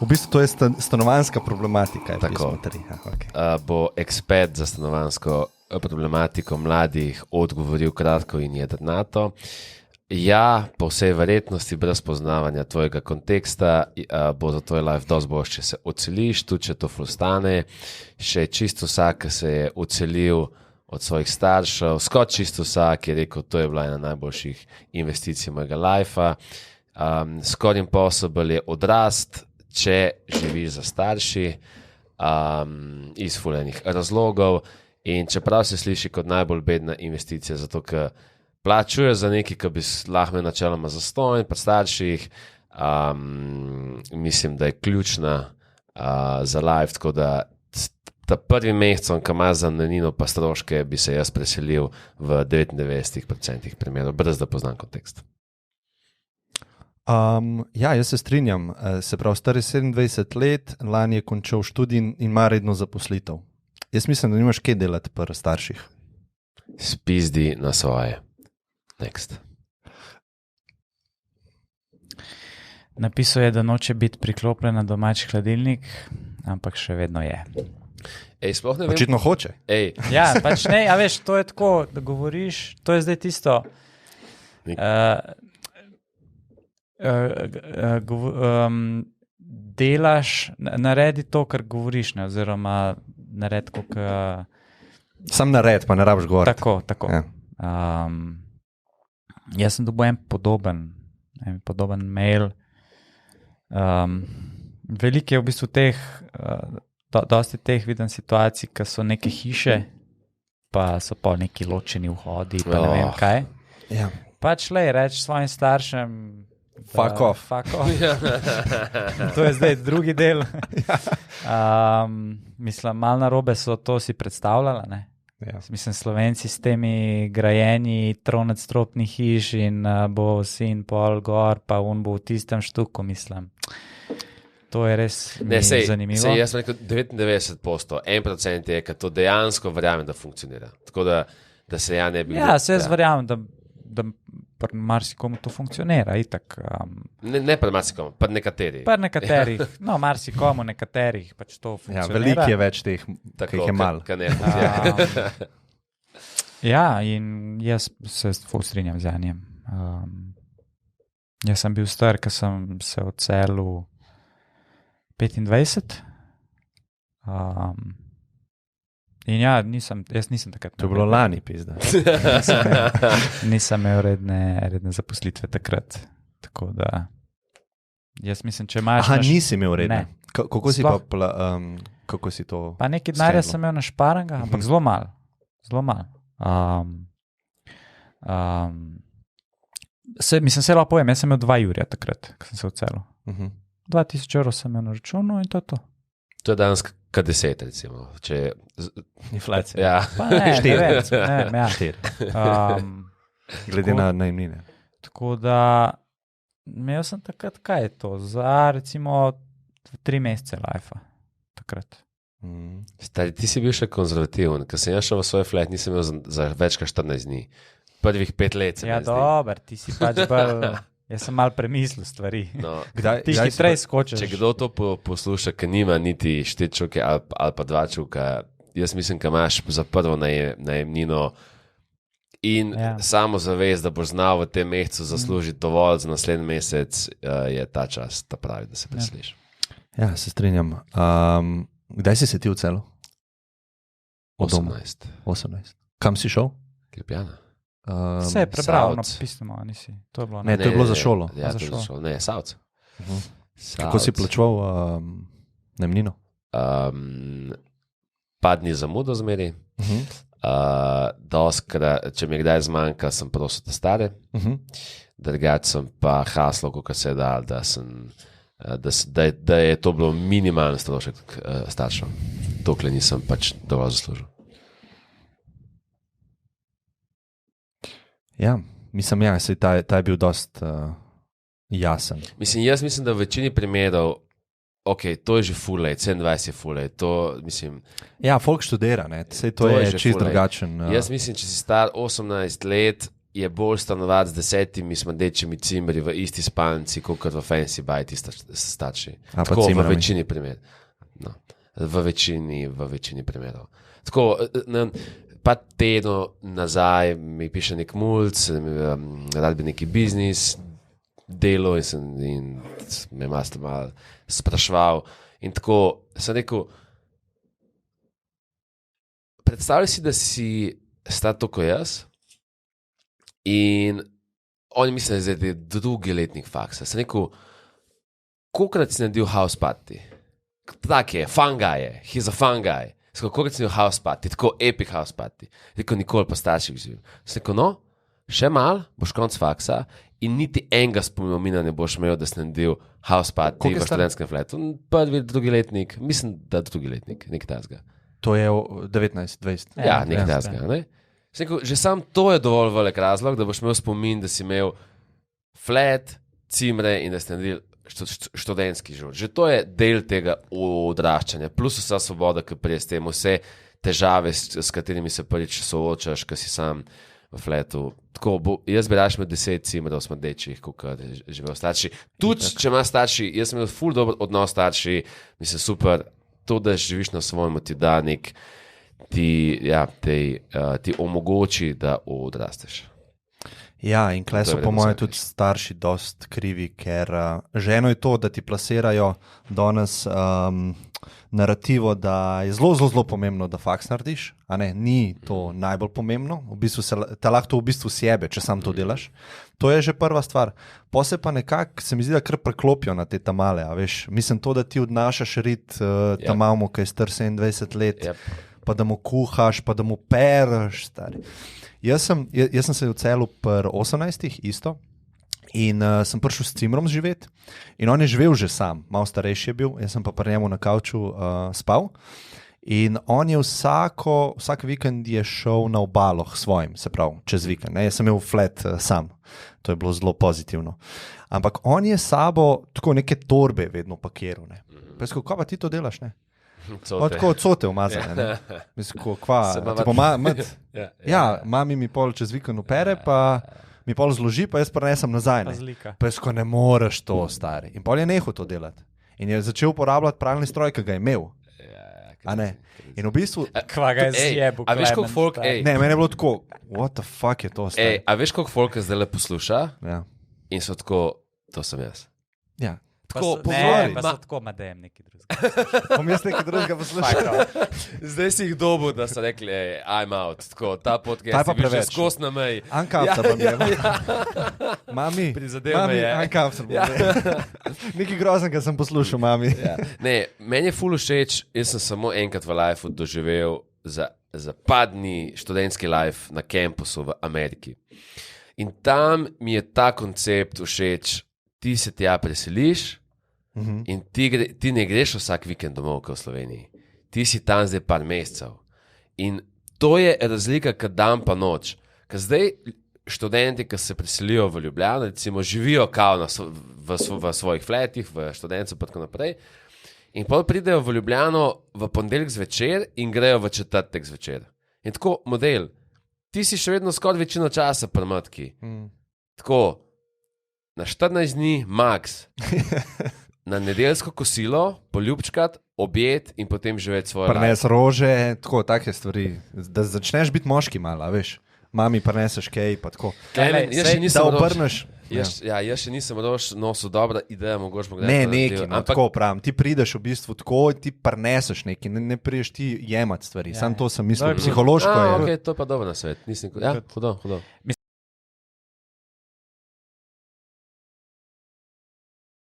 V bistvu to je stanovanjska problematika. Tako. Okay. Bo ekspert za stanovanjsko problematiko mladih odgovoril kratko in jedrnato. Ja, po vsej verjetnosti, brez poznavanja tvojega konteksta, bo za tvoj life dosti boljše, če se odseliš, tudi če to flustane. Še čisto vsak, ki se je odselil od svojih staršev, čisto vsak je rekel, to je bila ena najboljših investicij mojega lifea. Skoraj impossible je odrast, če živiš za starši, iz fulejnih razlogov. In čeprav se sliši kot najbolj bedna investicija, zato ker plačuješ za nekaj, ki bi lahko imel načeloma zastonj pri starših, mislim, da je ključna za life, tako da ta prvi mesec, ki ima za najemnino pa stroške, bi se jaz preselil v 99% primerov, brez da poznam kontekst. Ja, jaz se strinjam. Se pravi, star je 27 let, lani je končal študij in ima redno zaposlitev. Jaz mislim, da nimaš kaj delati pri starših. Spizdi na svoje. Next. Napisal je, da noče biti priklopljen na domač hladilnik, ampak še vedno je. Sploh ne vem. Očitno hoče. Ja, pač ne, a veš, to je tako, da govoriš, to je zdaj tisto. Delaš, naredi to, kar govoriš, ne, oziroma naredi, koliko... Sam nared, pa ne rabiš govoriti. Tako. Ja. Jaz sem dobil en podoben mail. Veliko je v bistvu teh, dosti teh vidim situacij, ki so neke hiše, pa so pa neki ločeni vhodi, pa ne vem kaj. Ja. Pač reči svojim staršem, Fuck off. To je zdaj drugi del. Mislim, malo narobe so to si predstavljala, ne? Ja. Mislim, Slovenci s temi grajeni tronadstropnih hiš in bo sin pol gor, pa on bo v tistem štuku, mislim. To je res zanimivo. Jaz sem rekel 99%, 1% je, ker to dejansko verjamem, da funkcionira. Tako da se ja ne bi... Ja, se jaz verjamem, da pri marsikomu to funkcionira, itak. Ne pri marsikomu, pri nekaterih. Pri nekaterih, no, marsikomu, nekaterih, pač to funkcionira. Ja, veliko je več teh, ki jih je malo. Ja, in jaz se strinjam z Janjem. Jaz sem bil star, ker sem se odselil 25. In ja, jaz nisem takrat. To je bilo lani, pizda. Nisem imel redne zaposlitve takrat. Tako da, jaz mislim, če imaš... Aha, nisi imel redne. Kako si kako si to... Pa nekaj denarja sem imel našparanga, ampak zelo malo. Mislim, se lahko povem, jaz sem imel 2 jurja takrat, ko sem se odselil. 2000 evrov sem imel na računu in to je to. To je danes kad 10, recimo. Inflacija. Ja. Pa ne, 4. Glede na najemnine. Tako da, imel sem takrat, kaj je to, za recimo 3 mesece life-a. Takrat. Stari, ti si bil še konzervativen, ker sem jaz šel v svoj flat, nisem imel za več kot 14 dni. Prvih 5 let se mi zdi. Dober, ti si pač bolj... Jaz sem malo premislil stvari. No, ti hitrej skočiš. Če kdo to posluša, ki nima niti 4 čuke ali pa 2 čuka, jaz mislim, da imaš za prvo najemnino in samo zavest, da boš znal v tem mesecu zaslužiti dovolj za naslednji mesec, je ta čas, ta pravi, da se presliš. Ja, se strinjam. Kdaj si se ti odselil? 18. Kam si šel? Ljubljana. Vse je prebral, no, pismo, nisi. To je bilo, ne, to je bilo za šolo. Ja, to je za šolo. Ne, Savc. Kako si plačeval najemnino? Par dni zamudo zmeri. Če mi kdaj zmanjka, sem prosil te stare. Drugače sem pa haslo, kako se je dal, da je to bilo minimalen strošek staršev. Dokler nisem pač dovolj zaslužil. Ja, mislim, ta je bil dost jasen. Jaz mislim, da v večini primerov, to je že full late, 27 je full late, to mislim... Ja, folk študira, ne, to je čist drugačen. Jaz mislim, če si star 18 let, je bolj stanovati z 10 smrdečimi cimri v isti spalnici, kot v fancy bajti starši. Tako v večini primerov. No, v večini primerov. Tako, pa tedno nazaj mi piše nek mulc, rad bi neki biznis, delo in me malo spraševal. In tako sem rekel, predstavljaj si, da si star tako jaz in oni mislijo, da je drugi letnik faksa. Sem rekel, kolikrat si naredil house party? Tak je, fun guy je, he's a fun guy. Kolikrat si naredil house party, tako epic house party. Rekel, nikoli pa starših živim. Sem rekel, no, še mal, boš konc faksa in niti enega spomina ne boš imel, da si naredil house party v študentskem fletu. Prvi, drugi letnik, mislim, da drugi letnik, nekaj tasga. To je 19-20. Ja, nekaj tasga, ne? Že sam to je dovolj velik razlog, da boš imel spomin, da si imel flat, cimre in da si naredil študentski život. Že to je del tega odraščanja, plus vsa svoboda, ki prije s tem, vse težave, s katerimi se prvič soočaš, ki si sam v fletu. Tako, jaz bi rašel med 10 cimrov smrdečih, kot živel starši. Tudi, če imaš starši, jaz sem imel ful dober odnos starši, mislim super, to, da živiš na svojem, ti da nek ti omogoči, da odrasteš. Ja, in klej so po mojem tudi starši dost krivi, ker že eno je to, da ti plasirajo danes narativo, da je zelo pomembno, da faks narediš, a ne, ni to najbolj pomembno, v bistvu te lahko to v bistvu sjebe, če sam to delaš. To je že prva stvar. Posebej pa nekako se mi zdi, da kar preklopijo na te tamale, a veš, mislim to, da ti odnašaš rit tamamu, ki je star 27 let, pa da mu kuhaš, pa da mu pereš, stari. Jaz sem se vcelil pri 18 isto in sem prišel s cimrom živeti in on je živel že sam, malo starejši je bil, jaz sem pa pri njemu na kavču spal in on je vsak vikend je šel na obalo svojim, se pravi, čez vikend. Ne? Jaz sem imel flat sam, to je bilo zelo pozitivno. Ampak on je sabo tako neke torbe vedno pakiral. Ne? Pa jaz, kako pa ti to delaš, ne? Tako cote umazane, ne? Mislim, mami mi pol čez vikend opere, pa mi pol zloži, pa jaz prenesem nazaj, ne? Pa jaz, ko ne moreš to, stari. In pol je nehal to delati. In je začel uporabljati pravilni stroj, ki ga je imel. A ne? In v bistvu... Kva ga je zjebu, a veš, koliko folk... Ne, meni je bilo tako, what the fuck je to, stari? A veš, koliko folk zdaj le posluša? Ja. In so tako, to sem jaz. Ja. Tako, pa so tako madejem neki drugega. Bom jaz nekaj drugega poslušal. Zdaj si jih dobil, da so rekli, I'm out. Tako, ta podcast je bil že skos na meji. Uncomfortable bom je. Mami, uncomfortable bom je. Nekaj groznega sem poslušal, mami. Ne, meni je ful všeč, jaz sem samo enkrat v lifeu doživel zapadni študentski life na kampusu v Ameriki. In tam mi je ta koncept všeč, ti se tja preseliš, in ti ne greš vsak vikend domov v Sloveniji. Ti si tam zdaj par mesecev. In to je razlika, kad dan pa noč. Ker zdaj študenti, ki se preselijo v Ljubljano, recimo živijo kao v svojih fletih, v študencu pa tako naprej, in potem pridejo v Ljubljano v ponedeljek zvečer in grejo v četrtek zvečer. In tako model, ti si še vedno skoraj večino časa pri matki. Tako, na 14 dni max, na nedeljsko kosilo, poljubčkat, objed in potem živeti svoje life. Prines rože, tako, take stvari. Da začneš biti moški malo, veš. Mami prineseš kaj, pa tako. Da obrneš. Jaz še nisem nosil dobra ideja, mogoče bo gledati. Ne, neki, no, tako pravim. Ti prideš v bistvu tako, ti prineseš neki, ne prideš ti jemati stvari. Sam to sem mislil, psihološko je. Ok, to je pa dobro na svet. Hudo.